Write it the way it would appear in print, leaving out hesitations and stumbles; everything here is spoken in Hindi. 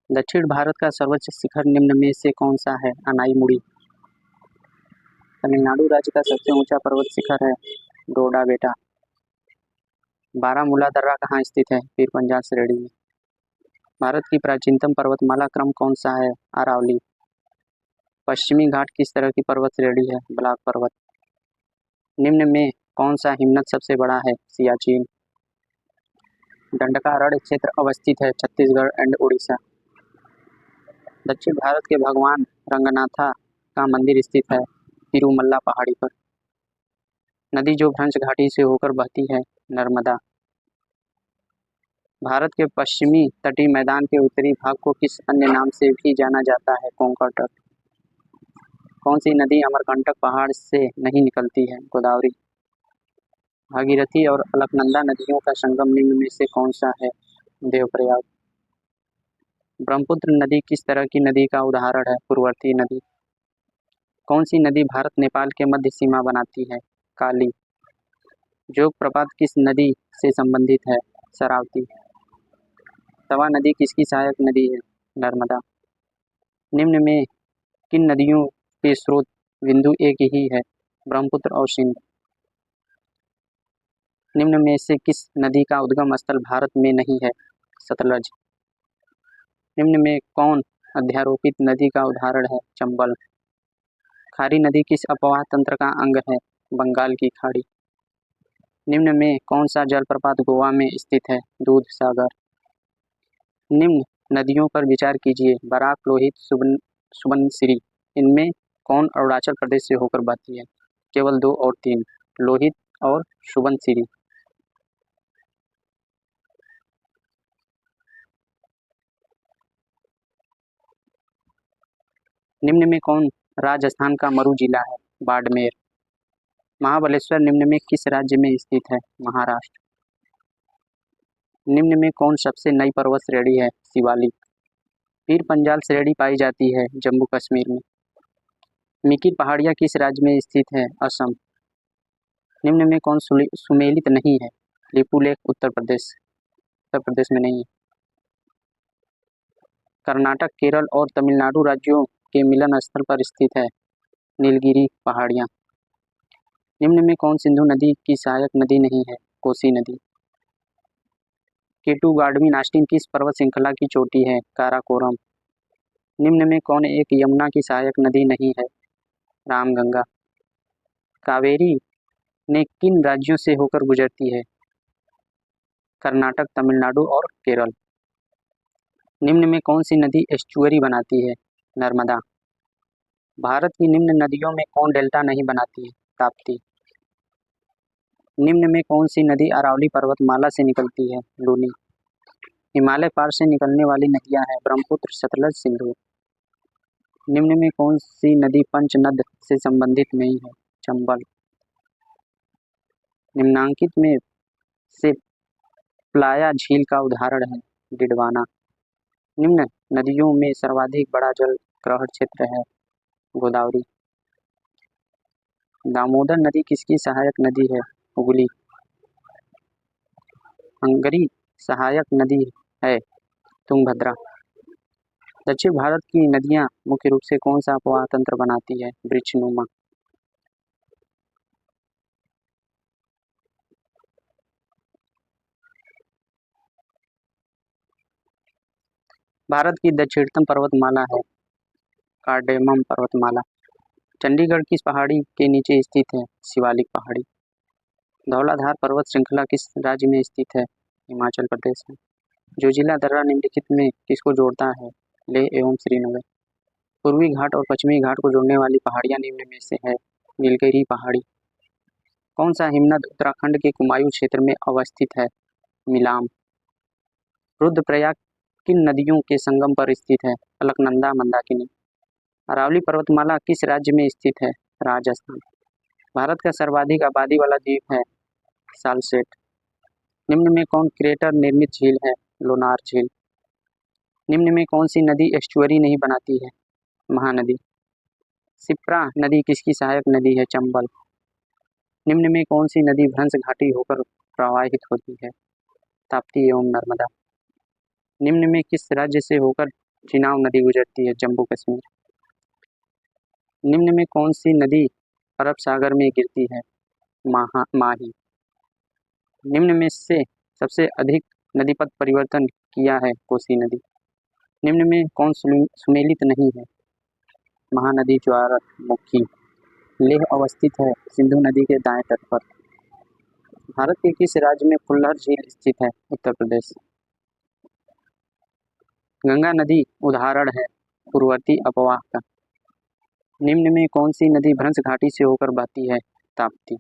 दक्षिण भारत का सर्वोच्च शिखर निम्न में से कौन सा है? अनाईमुड़ी। तमिलनाडु राज्य का सबसे ऊंचा पर्वत शिखर है डोडा बेटा। बारामूला दर्रा कहाँ स्थित है? पीर पंजाल श्रेणी में। भारत की प्राचीनतम पर्वतमाला क्रम कौन सा है? अरावली। पश्चिमी घाट किस तरह की पर्वत श्रेणी है? ब्लॉक पर्वत। निम्न में कौन सा हिमनद सबसे बड़ा है? सियाचिन। दंडकारण्य क्षेत्र अवस्थित है छत्तीसगढ़ एंड उड़ीसा। दक्षिण भारत के भगवान रंगनाथा का मंदिर स्थित है तिरुमल्ला पहाड़ी पर। नदी जो भ्रंश घाटी से होकर बहती है? नर्मदा। भारत के पश्चिमी तटीय मैदान के उत्तरी भाग को किस अन्य नाम से भी जाना जाता है? कोंकण तट। कौन सी नदी अमरकंटक पहाड़ से नहीं निकलती है? गोदावरी। भागीरथी और अलकनंदा नदियों का संगम निम्न में से कौन सा है? देवप्रयाग। ब्रह्मपुत्र नदी किस तरह की नदी का उदाहरण है? पूर्ववर्ती नदी। कौन सी नदी भारत नेपाल के मध्य सीमा बनाती है? काली। जोग प्रपात किस नदी से संबंधित है? शरावती। तवा नदी किसकी सहायक नदी है? नर्मदा। निम्न में किन नदियों के स्रोत बिंदु एक ही है? ब्रह्मपुत्र और सिंध। निम्न में से किस नदी का उद्गम स्थल भारत में नहीं है? सतलज। निम्न में कौन अध्यारोपित नदी का उदाहरण है? चंबल। खारी नदी किस अपवाह तंत्र का अंग है? बंगाल की खाड़ी। निम्न में कौन सा जलप्रपात गोवा में स्थित है? दूध सागर। निम्न नदियों पर विचार कीजिए। बराक, लोहित, सुबनसिरी। इनमें कौन अरुणाचल प्रदेश से होकर बहती है? केवल 2 और 3, लोहित और सुबनसिरी। निम्न में कौन राजस्थान का मरु जिला है? बाड़मेर। महाबलेश्वर निम्न में किस राज्य में स्थित है? महाराष्ट्र। निम्न में कौन सबसे नई पर्वत श्रेणी है? शिवालिक। पीर पंजाल श्रेणी पाई जाती है जम्मू कश्मीर में। मिकिर पहाड़ियाँ किस राज्य में स्थित है? असम। निम्न में कौन सुमेलित नहीं है? लिपुलेख उत्तर प्रदेश में नहीं है। कर्नाटक, केरल और तमिलनाडु राज्यों के मिलन स्थल पर स्थित है नीलगिरी पहाड़ियाँ। निम्न में कौन सिंधु नदी की सहायक नदी नहीं है? कोसी नदी। केटू नास्टिन किस पर्वत श्रृंखला की चोटी है? काराकोरम। निम्न में कौन एक यमुना की सहायक नदी नहीं है? रामगंगा। कावेरी ने किन राज्यों से होकर गुजरती है? कर्नाटक, तमिलनाडु और केरल। निम्न में कौन सी नदी एस्चुअरी बनाती है? नर्मदा। भारत की निम्न नदियों में कौन डेल्टा नहीं बनाती है? ताप्ती। निम्न में कौन सी नदी अरावली पर्वतमाला से निकलती है? लूनी। हिमालय पार से निकलने वाली नदियां हैं ब्रह्मपुत्र, सतलज, सिंधु। निम्न में कौन सी नदी पंचनद से संबंधित नहीं है? चंबल। निम्नांकित में से प्लाया झील का उदाहरण है? डिडवाना। निम्न नदियों में सर्वाधिक बड़ा जल ग्रहण क्षेत्र है? गोदावरी। दामोदर नदी किसकी सहायक नदी है? हुगली। हंगरी सहायक नदी है? तुंगभद्रा। दक्षिण भारत की नदियां मुख्य रूप से कौन सा अपवाह तंत्र बनाती है? वृक्षनुमा। भारत की दक्षिणतम पर्वतमाला है कार्डेमम पर्वतमाला। चंडीगढ़ किस पहाड़ी के नीचे स्थित है? शिवालिक पहाड़ी। धौलाधार पर्वत श्रृंखला किस राज्य में स्थित है? हिमाचल प्रदेश में। जोजिला दर्रा निम्नलिखित में किसको जोड़ता है? लेह एवं श्रीनगर। पूर्वी घाट और पश्चिमी घाट को जोड़ने वाली पहाड़ियाँ निम्न में से है? नीलगिरी पहाड़ी। कौन सा हिमनद उत्तराखंड के कुमायूं क्षेत्र में अवस्थित है? मिलाम। रुद्रप्रयाग किन नदियों के संगम पर स्थित है? अलकनंदा, मंदाकिनी। अरावली पर्वतमाला किस राज्य में स्थित है? राजस्थान। भारत का सर्वाधिक आबादी वाला द्वीप है सालसेट। निम्न में कौन क्रेटर निर्मित झील है? लोनार झील। निम्न में कौन सी नदी एस्चुअरी नहीं बनाती है? महानदी। सिप्रा नदी किसकी सहायक नदी है? चंबल। निम्न में कौन सी नदी भ्रंश घाटी होकर प्रवाहित होती है? ताप्ती एवं नर्मदा। निम्न में किस राज्य से होकर चिनाब नदी गुजरती है जम्मू कश्मीर। निम्न में कौन सी नदी अरब सागर में गिरती है? माही। निम्न में से सबसे अधिक नदीपथ परिवर्तन किया है कोसी नदी। निम्न में कौन सुमेलित नहीं है? महानदी ज्वारमुखी। लेह अवस्थित है सिंधु नदी के दाएं तट पर। भारत के किस राज्य में फुल्लर झील स्थित है? उत्तर प्रदेश। गंगा नदी उदाहरण है पूर्ववर्ती अपवाह का। निम्न में कौन सी नदी भ्रंश घाटी से होकर बहती है? ताप्ती।